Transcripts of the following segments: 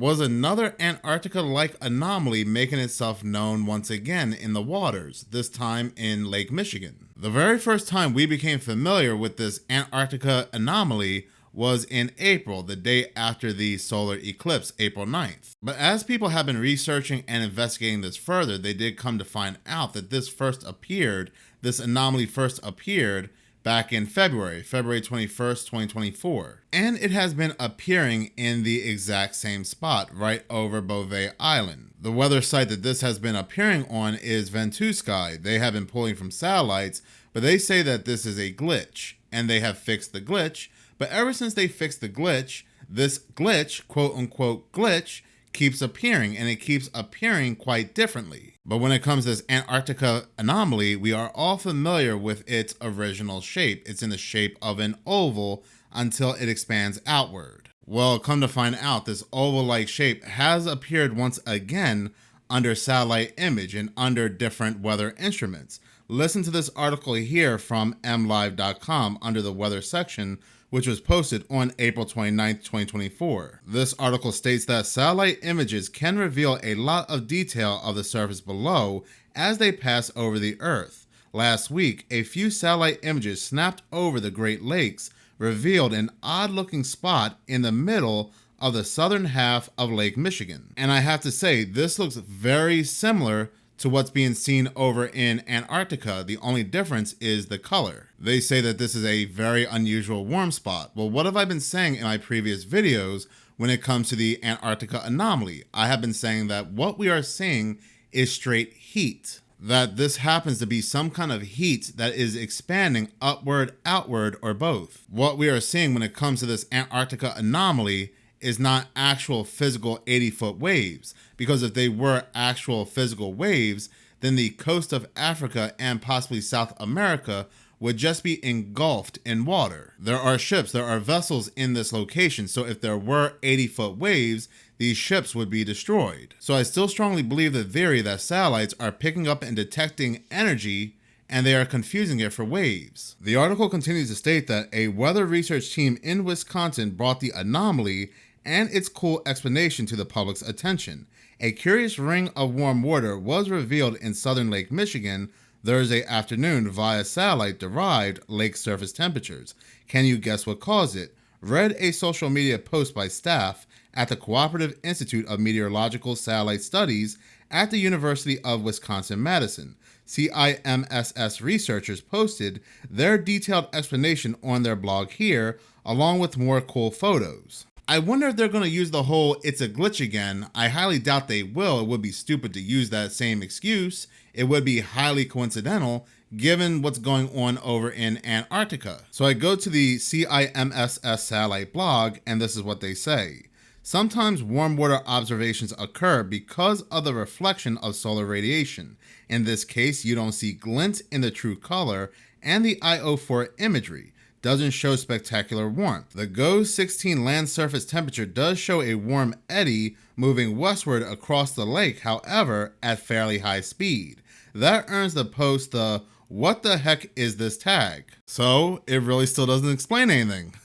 was another Antarctica-like anomaly making itself known once again in the waters, this time in Lake Michigan. The very first time we became familiar with this Antarctica anomaly was in April, the day after the solar eclipse, April 9th. But as people have been researching and investigating this further, they did come to find out that this anomaly first appeared back in February 21st, 2024. And it has been appearing in the exact same spot, right over Beauvais Island. The weather site that this has been appearing on is Ventusky. They have been pulling from satellites, but they say that this is a glitch, and they have fixed the glitch. But ever since they fixed the glitch, this glitch, quote unquote glitch, keeps appearing, and it keeps appearing quite differently. But when it comes to this Antarctica anomaly, we are all familiar with its original shape. It's in the shape of an oval until it expands outward. Well, come to find out, this oval-like shape has appeared once again under satellite image and under different weather instruments. Listen to this article here from mlive.com under the weather section, which was posted on April 29, 2024. This article states that satellite images can reveal a lot of detail of the surface below as they pass over the Earth. Last week, a few satellite images snapped over the Great Lakes revealed an odd-looking spot in the middle of the southern half of Lake Michigan. And I have to say, this looks very similar to what's being seen over in Antarctica. The only difference is the color. They say that this is a very unusual warm spot. Well, what have I been saying in my previous videos when it comes to the Antarctica anomaly? I have been saying that what we are seeing is straight heat. That this happens to be some kind of heat that is expanding upward, outward, or both. What we are seeing when it comes to this Antarctica anomaly is not actual physical 80-foot waves, because if they were actual physical waves, then the coast of Africa and possibly South America would just be engulfed in water. There are ships, there are vessels in this location, so if there were 80-foot waves, these ships would be destroyed. So I still strongly believe the theory that satellites are picking up and detecting energy and they are confusing it for waves. The article continues to state that a weather research team in Wisconsin brought the anomaly and its cool explanation to the public's attention. A curious ring of warm water was revealed in southern Lake Michigan Thursday afternoon via satellite-derived lake surface temperatures. Can you guess what caused it? Read a social media post by staff at the Cooperative Institute of Meteorological Satellite Studies at the University of Wisconsin-Madison. CIMSS researchers posted their detailed explanation on their blog here, along with more cool photos. I wonder if they're going to use the whole "it's a glitch" again. I highly doubt they will. It would be stupid to use that same excuse. It would be highly coincidental given what's going on over in Antarctica. So I go to the CIMSS satellite blog, and this is what they say. Sometimes warm water observations occur because of the reflection of solar radiation. In this case, you don't see glint in the true color, and the IO4 imagery doesn't show spectacular warmth. The GOES 16 land surface temperature does show a warm eddy moving westward across the lake, however, at fairly high speed. That earns the post the "what the heck is this" tag. So it really still doesn't explain anything.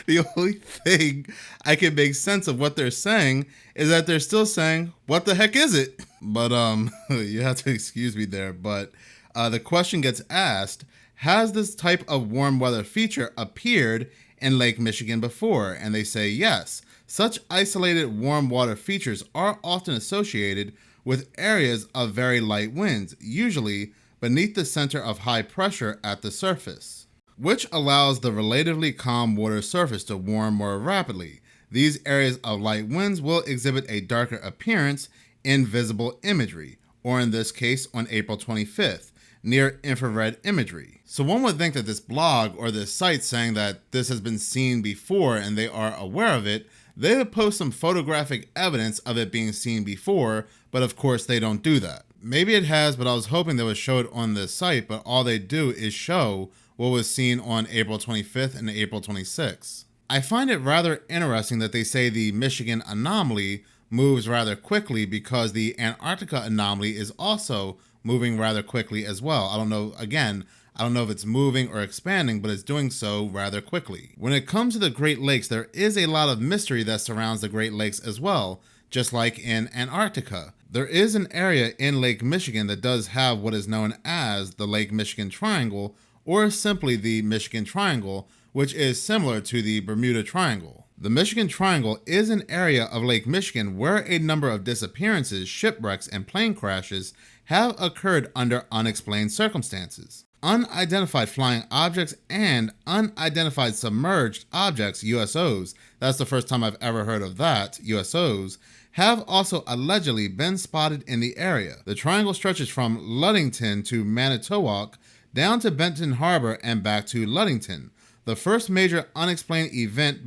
The only thing I can make sense of what they're saying is that they're still saying, "what the heck is it?" But you have to excuse me there. But the question gets asked, has this type of warm weather feature appeared in Lake Michigan before? And they say yes. Such isolated warm water features are often associated with areas of very light winds, usually beneath the center of high pressure at the surface, which allows the relatively calm water surface to warm more rapidly. These areas of light winds will exhibit a darker appearance in visible imagery, or in this case on April 25th, near infrared imagery. So one would think that this blog or this site saying that this has been seen before and they are aware of it, they would post some photographic evidence of it being seen before, but of course they don't do that. Maybe it has, but I was hoping they would show it on this site, but all they do is show what was seen on April 25th and April 26th. I find it rather interesting that they say the Michigan anomaly moves rather quickly because the Antarctica anomaly is also moving rather quickly as well. I don't know, again, I don't know if it's moving or expanding, but it's doing so rather quickly. When it comes to the Great Lakes, there is a lot of mystery that surrounds the Great Lakes as well, just like in Antarctica. There is an area in Lake Michigan that does have what is known as the Lake Michigan Triangle, or simply the Michigan Triangle, which is similar to the Bermuda Triangle. The Michigan Triangle is an area of Lake Michigan where a number of disappearances, shipwrecks, and plane crashes have occurred under unexplained circumstances. Unidentified flying objects and unidentified submerged objects, USOs, that's the first time I've ever heard of that, USOs, have also allegedly been spotted in the area. The triangle stretches from Ludington to Manitowoc, down to Benton Harbor and back to Ludington. The first major unexplained event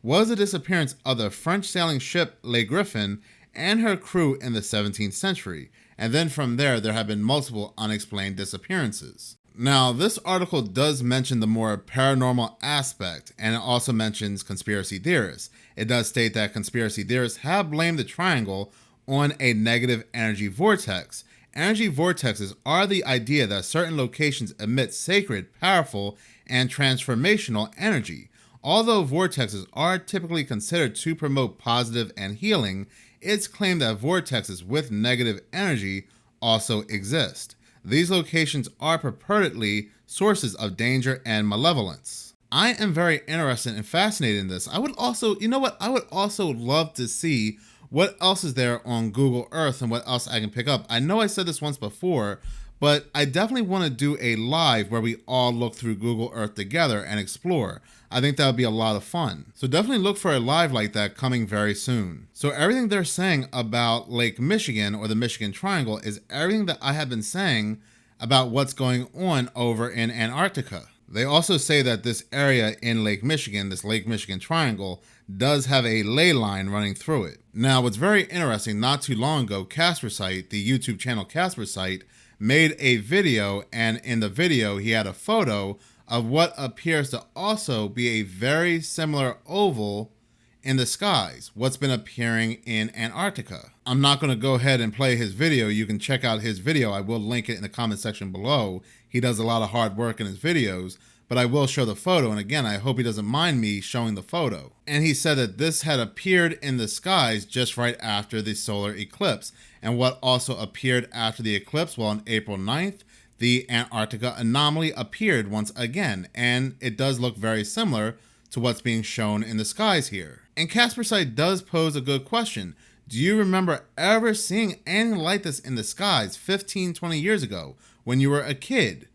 was the disappearance of the French sailing ship Le Griffin and her crew in the 17th century. And then from there have been multiple unexplained disappearances. Now, this article does mention the more paranormal aspect, and it also mentions conspiracy theorists. It does state that conspiracy theorists have blamed the triangle on a negative energy vortex. Energy vortexes are the idea that certain locations emit sacred, powerful, and transformational energy. Although vortexes are typically considered to promote positive and healing, it's claimed that vortexes with negative energy also exist. These locations are purportedly sources of danger and malevolence. I am very interested and fascinated in this. I would also, I would also love to see what else is there on Google Earth and what else I can pick up. I know I said this once before, but I definitely want to do a live where we all look through Google Earth together and explore. I think that would be a lot of fun. So definitely look for a live like that coming very soon. So everything they're saying about Lake Michigan or the Michigan Triangle is everything that I have been saying about what's going on over in Antarctica. They also say that this area in Lake Michigan, this Lake Michigan Triangle, does have a ley line running through it. Now, what's very interesting, not too long ago, Casper Site, the YouTube channel Casper Site, made a video, and in the video, he had a photo of what appears to also be a very similar oval in the skies, what's been appearing in Antarctica. I'm not going to go ahead and play his video. You can check out his video. I will link it in the comment section below. He does a lot of hard work in his videos, but I will show the photo. And again, I hope he doesn't mind me showing the photo. And he said that this had appeared in the skies just right after the solar eclipse. And what also appeared after the eclipse, well, on April 9th, the Antarctica Anomaly appeared once again. And it does look very similar to what's being shown in the skies here. And Casper Site does pose a good question. Do you remember ever seeing anything like this in the skies 15, 20 years ago when you were a kid?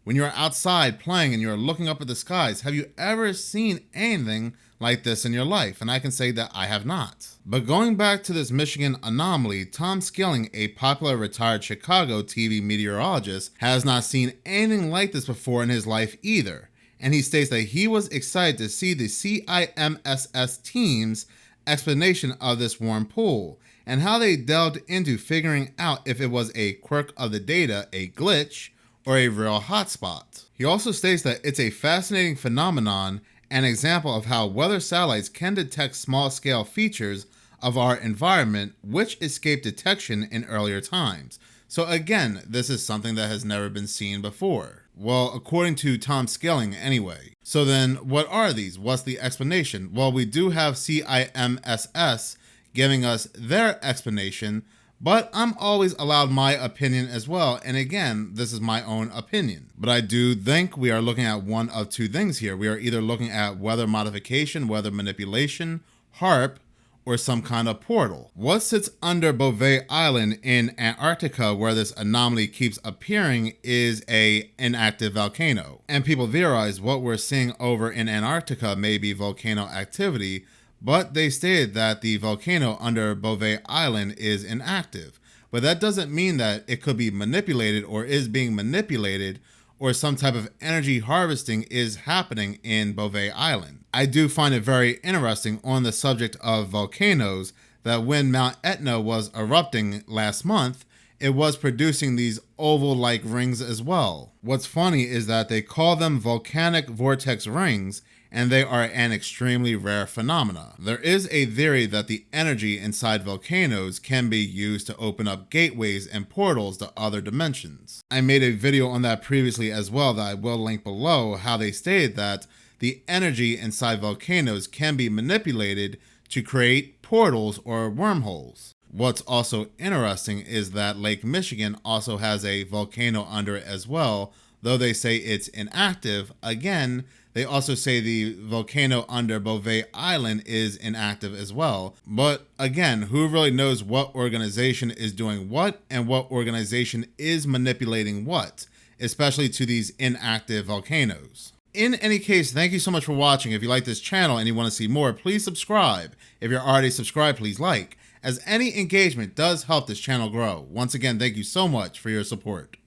When you were outside playing and you were looking up at the skies, have you ever seen anything like this in your life? And I can say that I have not. But going back to this Michigan anomaly, Tom Skilling, a popular retired Chicago TV meteorologist, has not seen anything like this before in his life either. And he states that he was excited to see the CIMSS team's explanation of this warm pool and how they delved into figuring out if it was a quirk of the data, a glitch, or a real hotspot. He also states that it's a fascinating phenomenon, an example of how weather satellites can detect small-scale features of our environment which escape detection in earlier times. So again, this is something that has never been seen before. Well, according to Tom Skilling anyway. So then what are these? What's the explanation? Well, we do have CIMSS giving us their explanation, but I'm always allowed my opinion as well. And again, this is my own opinion. But I do think we are looking at one of two things here. We are either looking at weather modification, weather manipulation, HARP, or some kind of portal. What sits under Bouvet Island in Antarctica where this anomaly keeps appearing is an inactive volcano. And people theorize what we're seeing over in Antarctica may be volcano activity, but they stated that the volcano under Bouvet Island is inactive. But that doesn't mean that it could be manipulated or is being manipulated or some type of energy harvesting is happening in Bouvet Island. I do find it very interesting on the subject of volcanoes that when Mount Etna was erupting last month, it was producing these oval-like rings as well. What's funny is that they call them volcanic vortex rings, and they are an extremely rare phenomena. There is a theory that the energy inside volcanoes can be used to open up gateways and portals to other dimensions. I made a video on that previously as well that I will link below, how they stated that the energy inside volcanoes can be manipulated to create portals or wormholes. What's also interesting is that Lake Michigan also has a volcano under it as well. Though they say it's inactive, again, they also say the volcano under Bouvet Island is inactive as well. But again, who really knows what organization is doing what and what organization is manipulating what, especially to these inactive volcanoes. In any case, thank you so much for watching. If you like this channel and you want to see more, please subscribe. If you're already subscribed, please like, as any engagement does help this channel grow. Once again, thank you so much for your support.